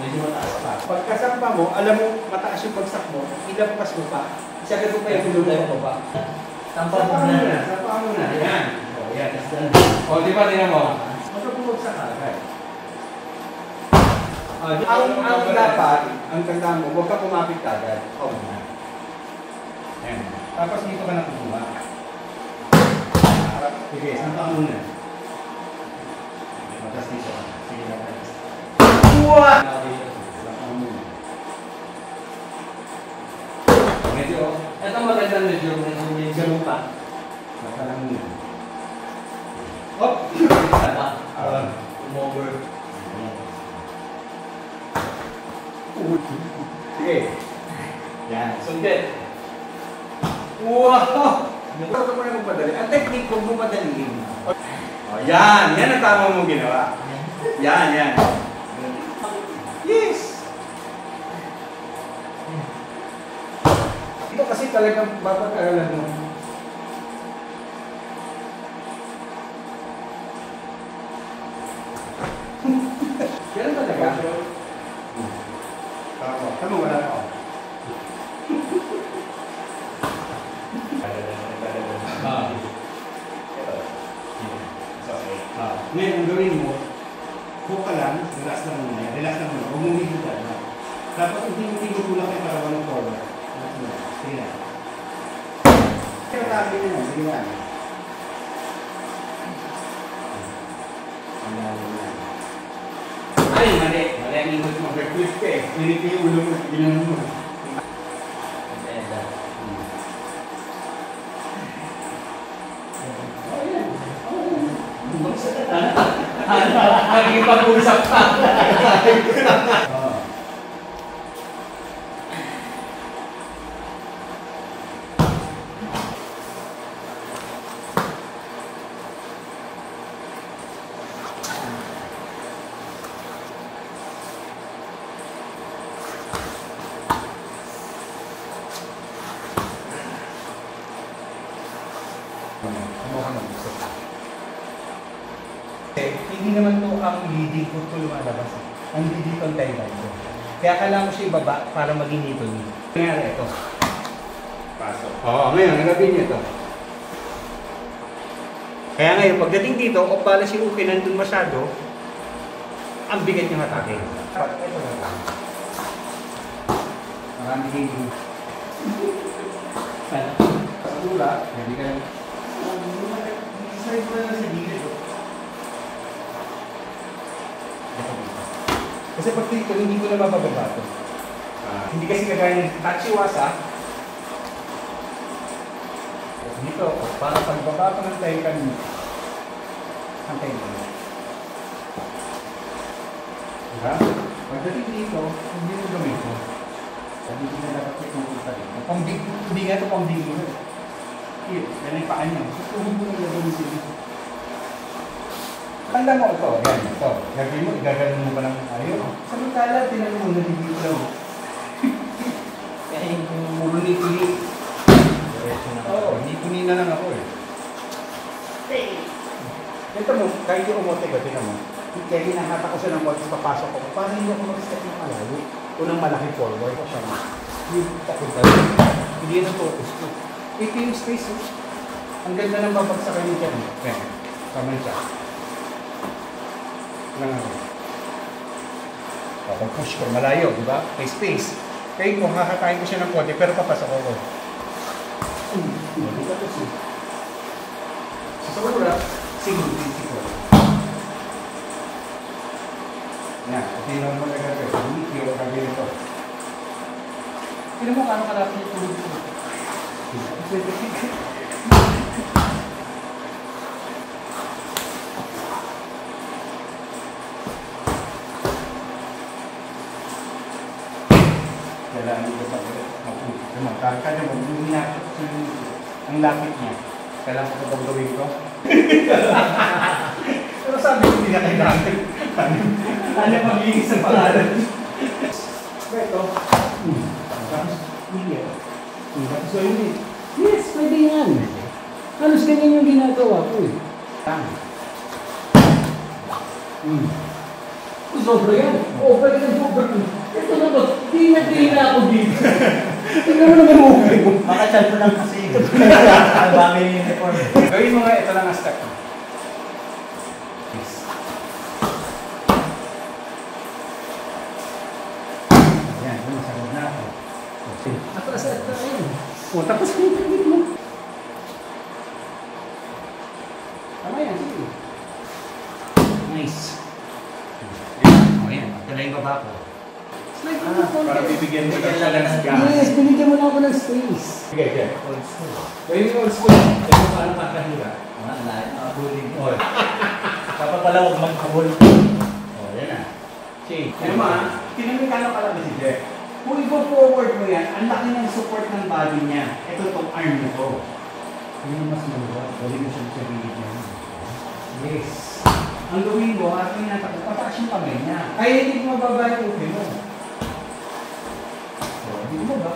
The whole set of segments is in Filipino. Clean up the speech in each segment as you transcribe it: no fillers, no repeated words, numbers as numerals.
Medyo mataas pa. Pagkasampa mo, alam mo mataas yung bagsak mo, ilabas mo pa. Isagad mo pa yung tulong mo pa. Sampa mo na. Sampa mo na. Yan. O, yan. O, di ba tingnan mo? Magkabugsak ka agad. Ang dapat, ang tanda mo, huwag ka kumapit agad. O, yan. Yan. Tapos dito ka na kukuha. Sige, sampa muna. Matas dito ka. Sige na tayo. Kuha! Medyo, ito magandang medyo lupa. mata lang muna. Hop! Umover. Sige. Yan. Sungkit. Wow! Huwag mo na magpadali. Ang technique, huwag mo padaliin. O, yan! Yan ang tama mong ginawa. Yan, yan. Yes! Ito kasi talagang babag-aralan mo. Ganun talaga. Tama, wala ka. Ngayon, ang gawin mo, hook ka lang, relax lang muna. Relax lang muna. Huwag mong hihigit na. Dapat hindi mo tulak yung parawan ng forward. Relax muna. Sige na. Pero tabi na yan. Sige na. Ay, mali. Mali ang ingot mo. Mag-twist ka eh. Piniti yung ulo mo. Ginanong mo. Nakikipag-usap pa. Hindi naman ito ang leading foot ko lumalabas. Ang leading itong tayo ko. Kaya kailangan mo siya ibaba para maging nito niyo. Nangyari ito. Pasok. Oo, ngayon, nagabi niyo ito. Kaya ngayon, pagdating dito, o pala si Uki nandun masyado, ang bigat niyang atake. Ito na lang. Marami hindi. Sa tula, hindi ka lang. Side mo na sa gilid. Kasi pag dito, hindi ko na mabababa ito. Hindi kasi kagaya ng tachiwasa. Dito, para pagbaba ko ng tayo kanina. Ang tayo kanina. Diba? Pagdating dito, hindi mo gawin ko. Sabi ko na dapat yung pupunta dito. Hindi nga ito pang dito. Here, yan ay paan niya. So, tuhod mo na gagawin dito. Tanda mo ito, yan, ito. Gagawin mo, igagalan mo pa ng ayaw. Samantala, tinan mo, nalilito. Kaya yung muro ni Pili. Oo, hindi na lang ako eh. Ito mo, kahit yung umote ko, tinan mo. Kaya hinahata ko siya ng konti, papasok ko. Paano hindi ako mag-step ng malayo? Unang malaki forward ko siya. Yung takot tayo. Hindi na focus ko. Ito yung space. Ang ganda ng babagsakan niya dyan. Kaya, tama siya. Pag-push ko, malayo, di ba? May space. Kaya mo, hahatayin ko siya ng konti, pero papasok ako. Hindi ka to siya. Sa wala, siguro. Yan, hindi naman mo nagagawin. Hindi, hindi ko kagawin ito. Tignan mo kano kalapit yung tulog ko. Kailangan dito sa kanya mo, minakot ang lapit niya. Kailangan ko itong gawin ko. Pero sabi ko, hindi na kailangan. Ano magiging sa pangalan? Ito. So, hindi. Yes, pwede yan. Halos ganyan yung ginagawa ko eh. Sobra yan. Over yan, sobra. Ito na ba? Tingnan ako dito. Tingnan mo naman okay mo. Makachal ko lang kasi. Ang dami yung uniform. Gawin mo nga, ito lang ang step. Yes. Ayan, masagod na ako. Okay. Atras na yun. O, tapos yung technique mo. Tama yan, sige. Nice. O yan, ito na yung baba ko. Slide mo na konti. Para bibigyan mo Bigyan siya lang ng ng gas. Yes, binigyan mo na ako ng space. Sige, sige. Old school. Gawin mo old school. Ito paano kakahira. Nakabuling. O, Dapat pala huwag magkabul. yan na. Change. Ano ma, tinamikano ka lang si Jeff. Kung i-forward mo yan, ang laki ng support ng body niya. Ito itong arm nito. Yun yung mas maluwa. Pwede mo siya sa gilid niya. Yes. Ang gawin mo, ating natakot, pataas yung kamay niya. Kaya hindi mo mababa yung upi mo. So, hindi mo ba?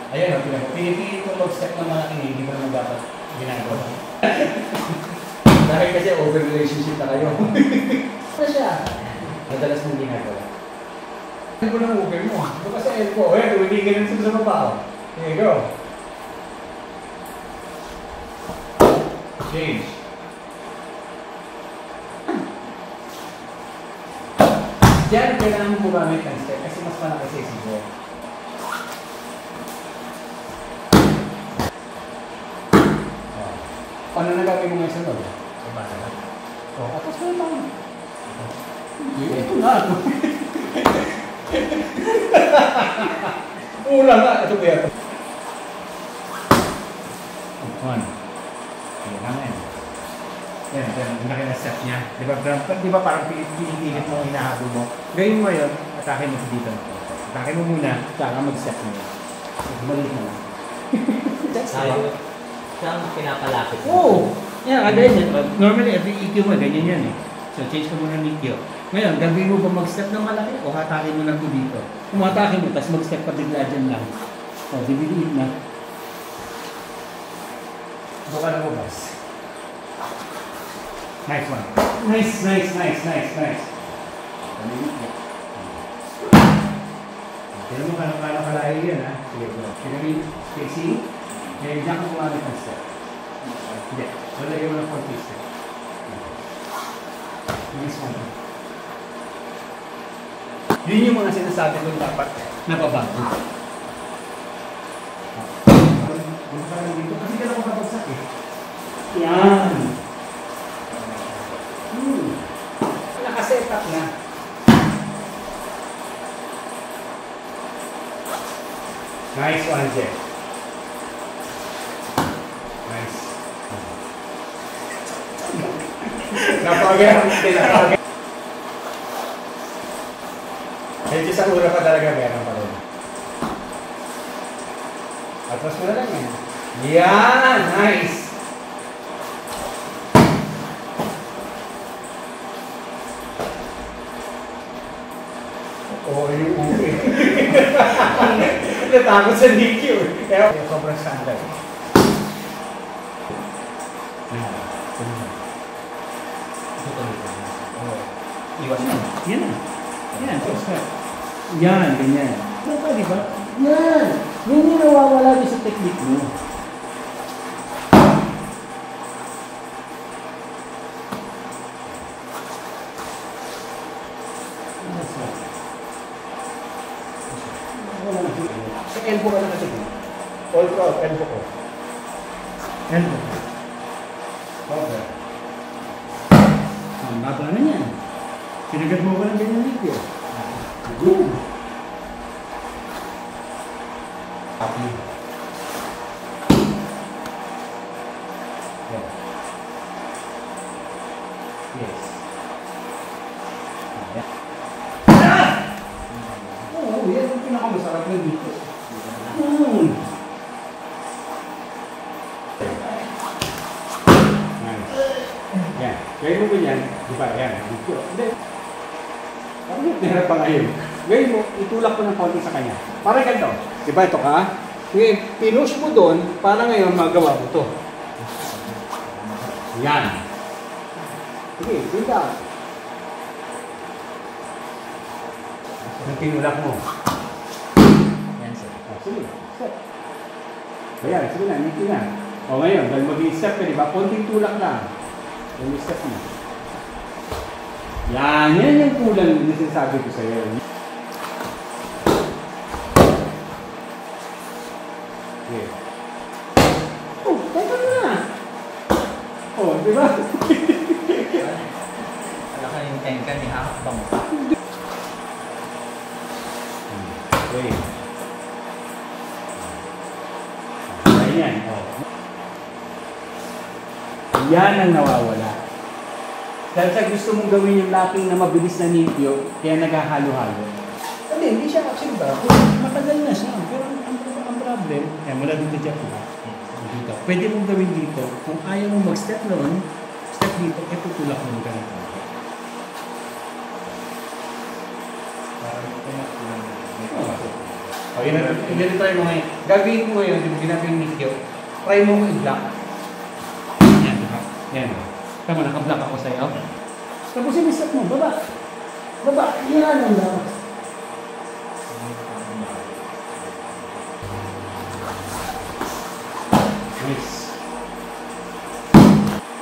Ayan, pinipilit ko mag-step ng mga hindi mo naman dapat ginagawa. Dahil kasi over relationship na kayo. Ano siya? Madalas mong ginagawa. Ano ko lang over mo? Ito ka sa elbow. Eh, hindi ka rin sa baba. Here you go. Change. Diyan, kailangan mo gumamit ng step kasi mas malaki sa isip. Paano na gagawin mo ngayon sa loob? Diba na? Tapos mo lang. Ito na. Pura nga. Ito ba yan? One. Ayan naman. Yan. Ang laki na step niya. Di ba parang pinipilit mo ang hinahabol mo? Gawin mo yun. Atake mo sa dito. Atake mo muna. Tsaka mag-step mo yun. Balik mo lang. Tayo. Siyang pinapalapit. Oo! Yan, ganyan. Normally, every EQ mo, ganyan yan eh. So, change ka muna ng EQ. Ngayon, gagawin mo ba mag-step ng malaki o hatakin mo lang ito dito? Kung hatakin mo, tapos mag-step ka bigla dyan lang. O, dibidiin na. Doon ka na bubas. Nice one. Nice. Tignan mo kano kalayo yan ha. Sige, bro. Pinamit, spacing. Ngayon, dyan ka kumamit ng step. Hindi. So, lagyan mo ng 40 step. Nice one. Yun yung mga sinasabi ko dapat nababago. Ano ka lang dito? Kasi ka lang makabagsak eh. Yan. Nakaset up na. Nice one, Jeff. Nice. Napagyan. Medyo sa ura pa talaga meron pa rin. Atras mo na lang yan. Yan! Nice! Oo, yung uwi. Natakot sa DQ. Kaya sobrang standard. Iwas na. Yan na. Yan, so step. Yan, ganyan. Ano di ba? Yan! Yan yung nawawala doon sa technique mo. Sa elbow ka na kasi. All throughout, elbow ko. Elbow. Okay. Ang baba na yan. Sinagad mo ko ng ganyan dito. Good. Happy. Yeah. Yes. Ah! Oo, yan ang pinakamasarap na dito. Yan. Gawin mo ganyan. Di ba? Yan. Dito. Hindi. Parang nahirap pa ngayon. Gawin mo, itulak mo ng konti sa kanya. Parang ganito. Di ba ito ka? Ngayon, pinush mo doon para ngayon magawa mo ito. Yan. Sige, bring down. Ang tinulak mo. Yan, sir. Sige, step. Ayan, sige na, niki na. O ngayon, dahil mag-i-step ka, di ba? Konting tulak lang. Yung step mo. Yan yung kulang na sinasabi ko sa'yo. Okay. Oh, teka na! Oh, di ba? Wala ka yung tenka ni Hakbang. Okay. Ayan. Oh. Yan ang nawawala. Dahil sa gusto mong gawin yung locking na mabilis na nityo, kaya naghahalo-halo. Hindi siya actually ba? Matagal na siya. Pero ang problem, mula dito dyan po. Dito. Pwede mong gawin dito. Kung ayaw mong mag-step noon, step dito, tutulak mo ganito. O, yun na tayo mga gagawin mo ngayon, yung ginagawa yung nityo, try mo kong i-block. Yan, diba? Yan. Tama, naka-block ako sa'yo. Tapos yung step mo, baba. Baba, yan ang dapat. Nice.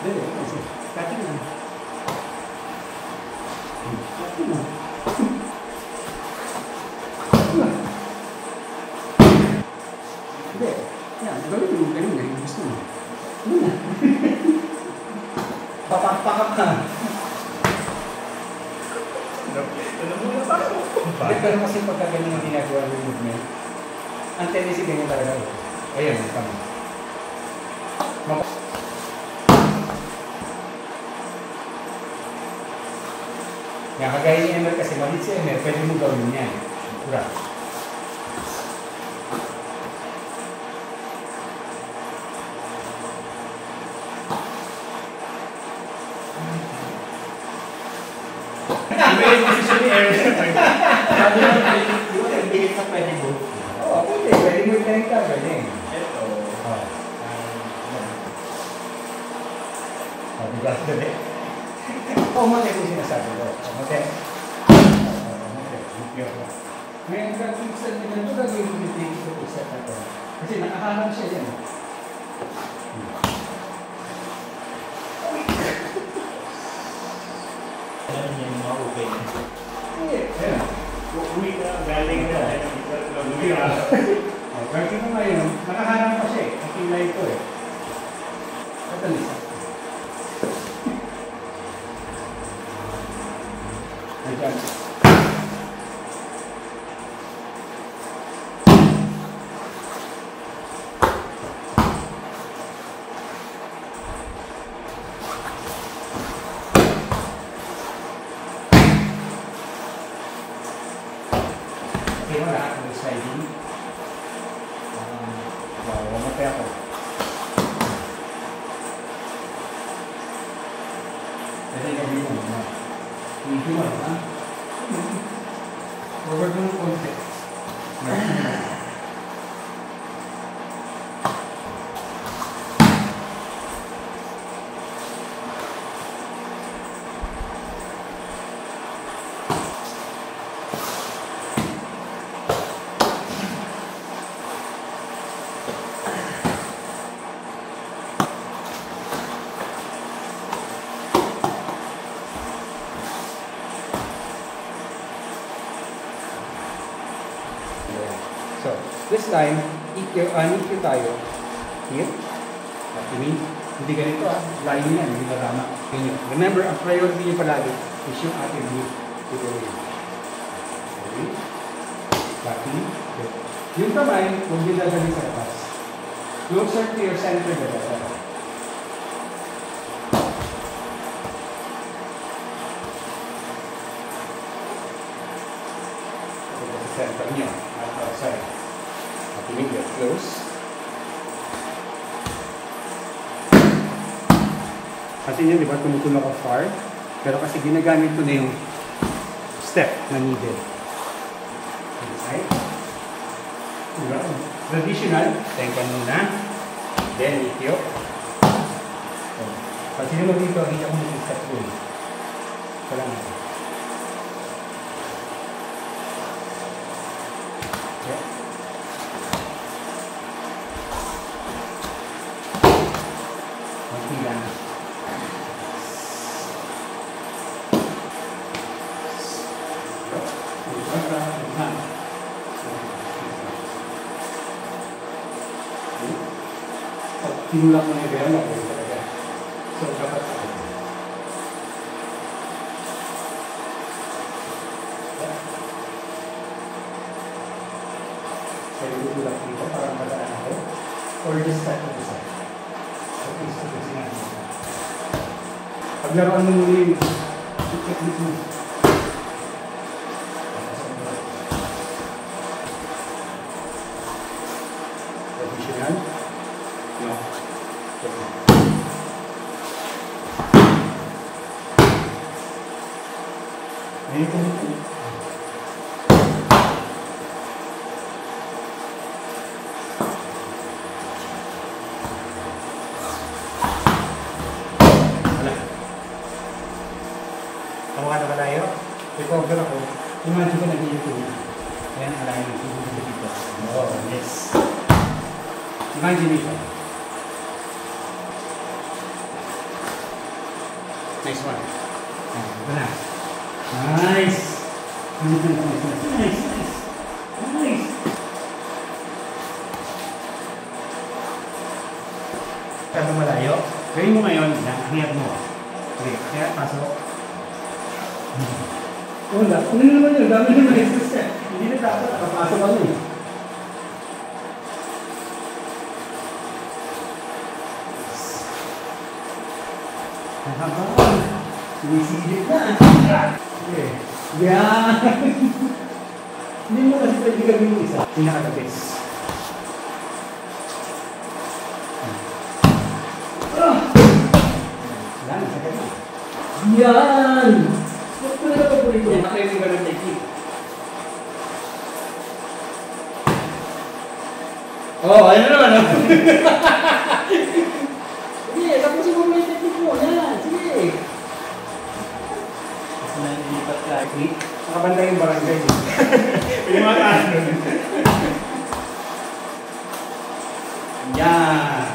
Dali, kasi, cutting na. Cutting na. Hindi. Yan, gawin mo ganun na yung gusto mo. Ano na? Papakpakap na. Pero kasi pagka ganun ang ginagawa ng movement, ang tendency ganyan talaga. Ayan, tama. Yan, kagaya ni Emer kasi malit si Emer, pwede mo gawin yan. Pura. May decision ni Emer. Sabi mo, hindi ka pwede mo. Oo, pwede. Pwede mo i-connect ka. Pwede. Ito. Bigas dali. Mate ko sinasabi ko. Mate. Ngayon, gagawin sa ganito, gagawin mo dito sa set na ito. Kasi nakaharap siya yan. Alam niya yung mga open. Ayan. Uwi na, galing na. Uwi na. Gagawin mo ngayon, nakaharap pa siya eh. Nakila ito eh. Katalis. Ayan. Okay mo lahat ng sliding. Wow, mamatay ako. Kasi gawin mo na. Hindi mo ha? Forward mo ng konti. So, this time, EQ tayo. Here. That means, hindi ganito line yan, hindi marama. Remember, ang priority nyo palagi is yung ating view. Ito rin. Okay. Backing. Okay. Yung kamay, huwag nyo dadali sa labas. Closer to your center the better. Ito sa center nyo. Outside. Makinig, get close. Kasi yun, di ba, tumutulong ako far. Pero kasi ginagamit ko na yung step na needed. Inside. Diba? Traditional. Tenka muna. Then, ityo. Pag sino mo dito, hindi ako mag-step yun. Wala na. Okay. Magpila na. Pag tinulak mo na yung gano'n, okay talaga. So, dapat ako. Kaya tutulak dito para madaan ako. Or just start to the side. So, please, ito sinabi. Paglaruan mo muli yung technique mo. Traditional? No. Ngayon ko nito. Wala. Ako ka na malayo? Recover ako. Imagine ko nag-iito niya. Ayan, alayo ng tubig dito. Oh, yes. Imagination. Nice one. Wala. Nice. Nice. Nice. Sabi malayo. Gawin mo ngayon, hiyat mo. Okay, kaya pasok. Wala. Ano naman yun? Dami naman exercise. Hindi na dapat. Nakapasok ano eh. Habang sinisilip na. Okay. Yan. Hindi mo kasi pwede gawin yung isa. Pinakatapis. Yan, sakit na. Yan! Huwag ko na napapulit yan. Nakaya yung ganun technique. Oh, ayun na naman. Sige, tapusin mo yung technique mo. Yan, sige. Kasi nalilipat ka. Nakabanda yung barangay. Pwede mga kaano. Yan.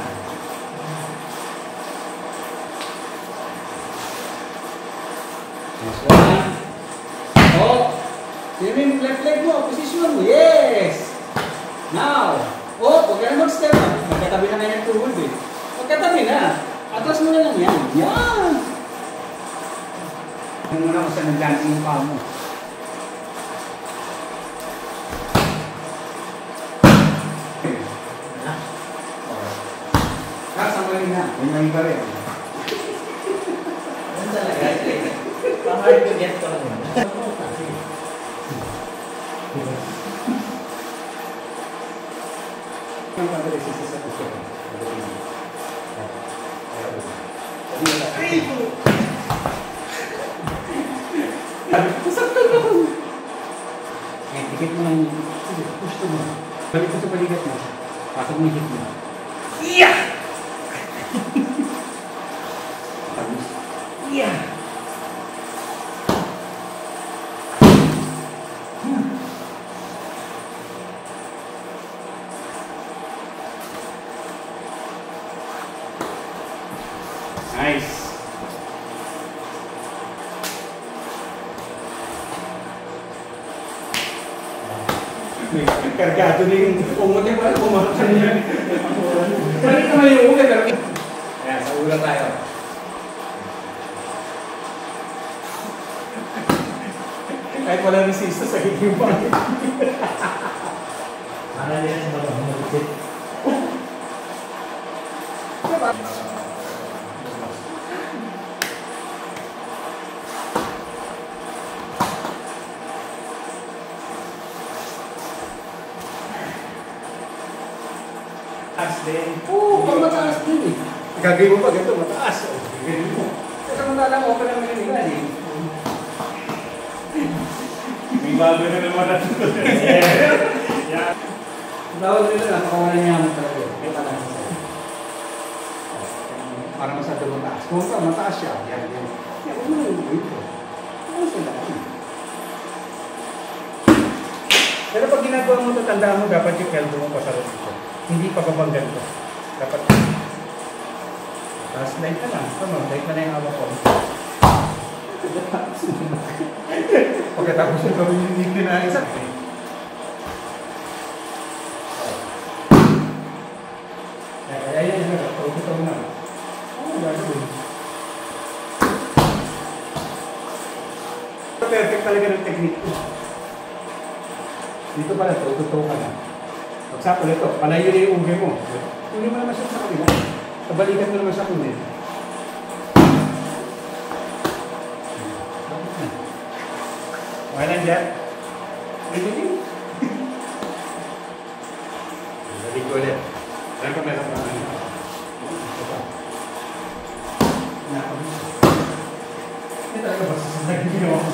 Next one. Oh, sino yung left leg mo? Position mo. Yes. Now. Oh, huwag ka na mag-step up. Magkatabi na ngayon tuhod eh. Magkatabi na. Atras mo na lang yan. Yan. Ano muna kung saan nag-dancing yung paa mo. Kasama rin na. Ganyan pa rin. Ano talaga? Pa-hard to get to ano. Ang pag-resist sa puso. Sakto na ako. Eh, dikit mo lang. Sige, push to mo. Balik ko sa paligat mo. Pasok mo yung hit mo. Yeah! Yeah! Nice. Kargado na yung umot yung parang kumakanta niya. Balik naman yung umot. Ayan, sa ulo tayo. Kahit wala resista sa higing pa. Para nila sa mga humulipit. Taas din. Oo, pag mataas din eh. Gagawin mo pa ganito, mataas. Gagawin mo. Kasi matalang okay naman yung nila eh. May bago na naman natin. Yeah. Bawal nila na, pakawalan niya mo talaga. May talang sa sa'yo. Para masyado mataas. Kung ito, mataas siya. Yan, yan. Yan, huwag mo na yung ito. Ano sa dati? Pero pag ginagawa mo ito, tandaan mo, dapat yung elbow mo pasarap ito. Hindi pa kapag ganito. Dapat. Tapos light na lang. Come light na lang yung hawak ko. Pagkatapos yung gawin yung hindi na isa. Ayan, tawag na. Ano gagawin? Perfect talaga ng technique ko. Dito pala, totoo ka na. Pagsapol ito, palayo na yung ungge mo. Hindi mo naman siya sa kabila. Kabalikan mo naman siya kunin. Okay lang dyan? Hindi. Balik ko ulit. Alam ko meron pa ano. Ito pa. Nakapagod. Hindi talaga ba sasadag ginawa ko?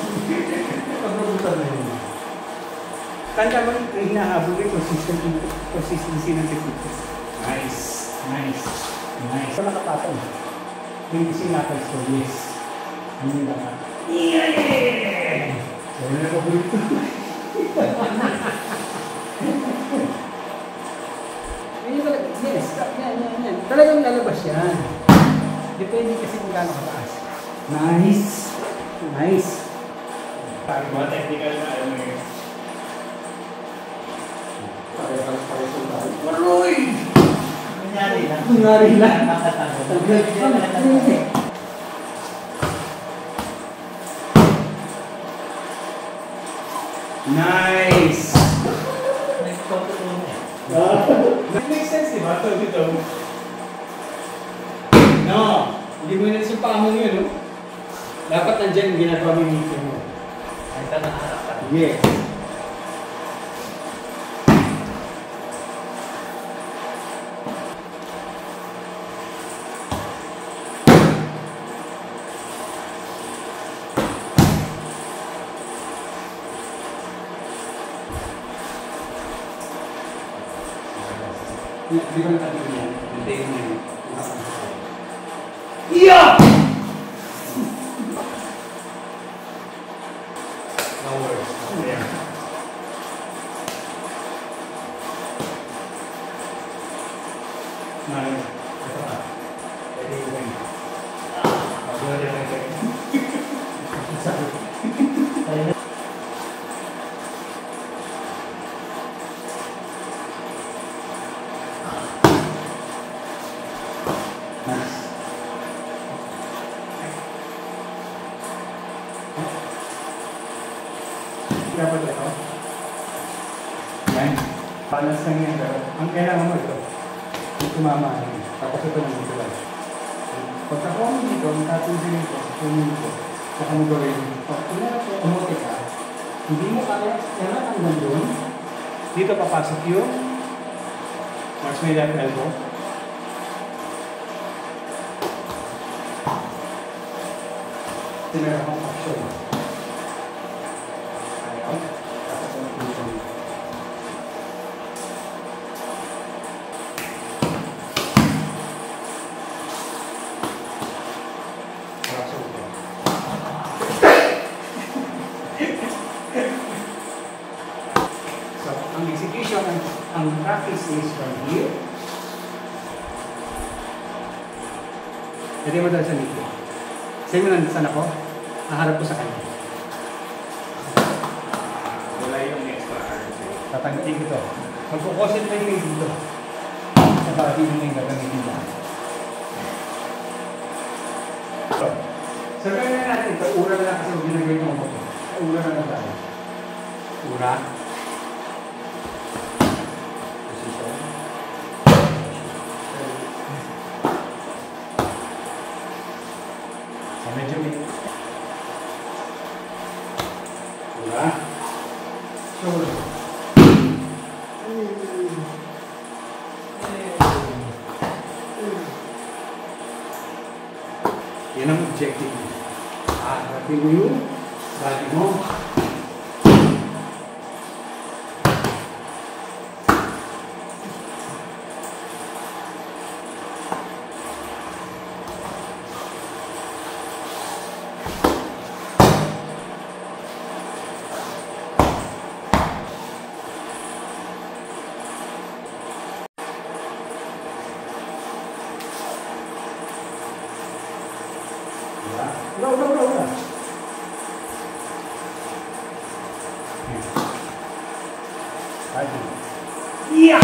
Pagkagutan na yun. Tanda mo yung hinahabol yung consistency ng technique. Nice. Nice. Nice. Ito nakapatong. Yung ising natin so yes. Hindi na ka. Yeah! Wala na paborito. Yes, yan. Talagang lalabas yan. Depende kasi kung gaano kataas. Nice. Nice. Mga technical na ano yun. Maroy! Nangyari lang. Nangyari lang. Nice! Nagtotoo na. That makes sense, di ba? Ito, dito. No! Hindi mo na yung paa mo yun, no? Dapat nandiyan yung ginagawa mo yung meeting mo. Ay, ito nakaharap ka. Yes. Di ba natatigil yan? Natatigil mo yun. Yeah! No worries. Yeah. Nah, ito pa. Pwede ko ganyan. Pagod na lang. Nice. Dapat ito. Yan. Balance lang yan. Pero ang kailangan mo ito. Yung tumama. Tapos ito lang dito lang. Pagkakuha mo dito, ang tatulin ito, kunin ito. Saka mo gawin. Pag umuti ka, hindi mo kaya, kailangan hanggang doon. Dito papasok yung march may left elbow. Tinira akong action. Ayaw. Tapos ang pinsan. Action ko. So, ang execution, ang practice is from here. Pwede mo dahil sa nito. Sa'yo mo nandun ako, naharap ko sa kanya. Wala yung extra arms. Tatanggitin ko ito. Magkukonsentrate kayo dito. Sa body mo yung gagamitin mo. So, gawin na natin ito. Ura na lang kasi huwag ginagawin mo ito. Ura na lang tayo. Ura. Position. So, medyo may... Ura. Shoulder. Yan ang objective mo. Harapin mo yung body mo. Udah. Lagi. Iya.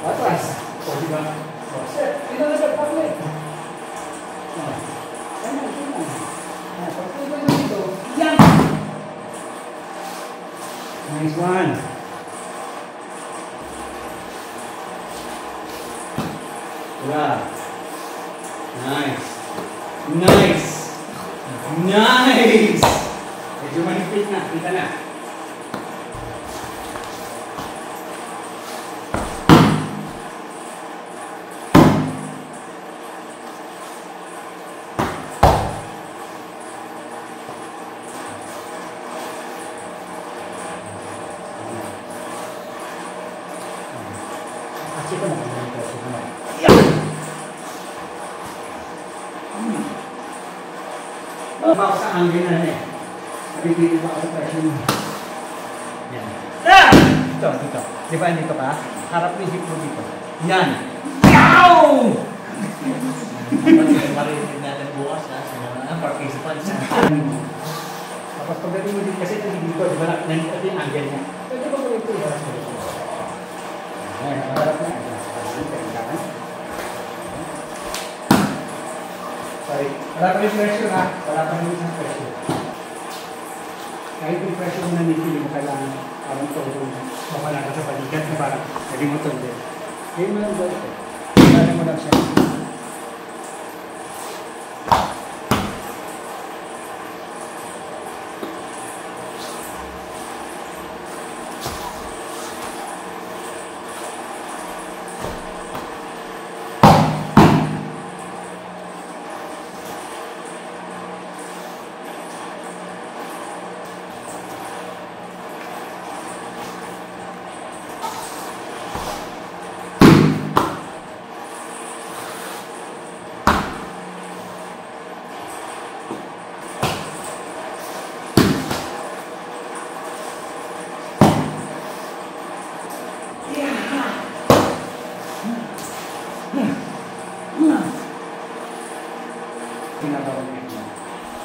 Atas. Oh, di mana? Set. Kita dapat pakai. Nah, enak. Nah, pakai itu. Yang. Nice one. Udah. Nice. Nice. Nice. Medyo manipit na. Kita na. Kasi ko na. Baka sa angle na eh. Nabibili ba ako sa presyo mo? Yan. Ah! Dito. Di ba dito ka? Harap ni hip mo dito. Yan. Yow! Marinig natin bukas ha, sa mga participants. Tapos pagdating mo dito kasi dito, di ba nandito yung angle niya. Pwede ba mo ito yung ayan, harap na. Sorry. Wala pa yung pressure ha. Wala pa yung isang pressure. Kahit yung pressure mo na nipili mo, kailangan parang ito mawala ka sa balikat na parang hindi mo tuloy. Ngayon mo lang ito. Kailangan mo lang siya.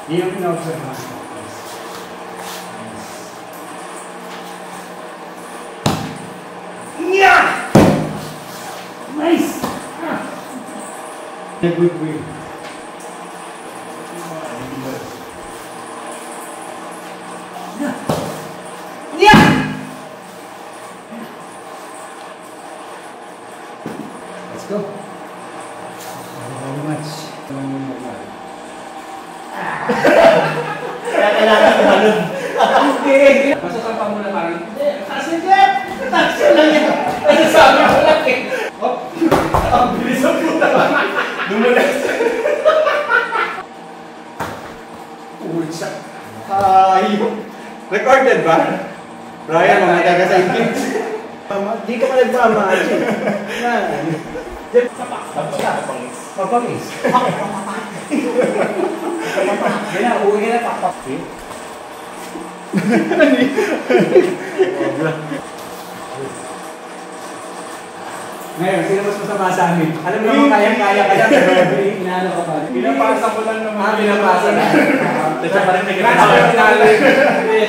Yun yung in-observe mo. Yeah! Nice! A good win. Yeah! Let's go. Thank you very much. Kaya kailangan tumalun. Hindi. Masasampa mo na parang, hindi, kasi Jeff! Taxi lang yan! Ano sabi ko lang eh? Oh, ang bilis ang puta ba? Lumulas. Uy, siya. Ayun. Recorded ba? Brian, mga taga sa Egypt. Di ka pa nagmama, Achi. Yan. Jeff, sapak. Papangis. Yan na, uwi ka na pakpak. Ngayon, sino mas masama sa amin? Alam mo naman kaya-kaya ka na, pero inaano ka pa. Pinapasa ko lang naman. Pinapasa na. Kasi pa rin may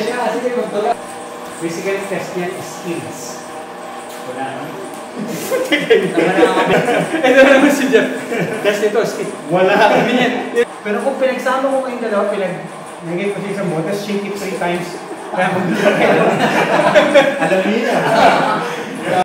Sige, magtulog. Physical test niya is skills. Wala naman. Ito na naman si Jeff. Test ito, skill. Wala. Pero kung pinagsama ko kayong dalawa, naging position mo, tapos shake it 3 times. Kaya mag-alam niya.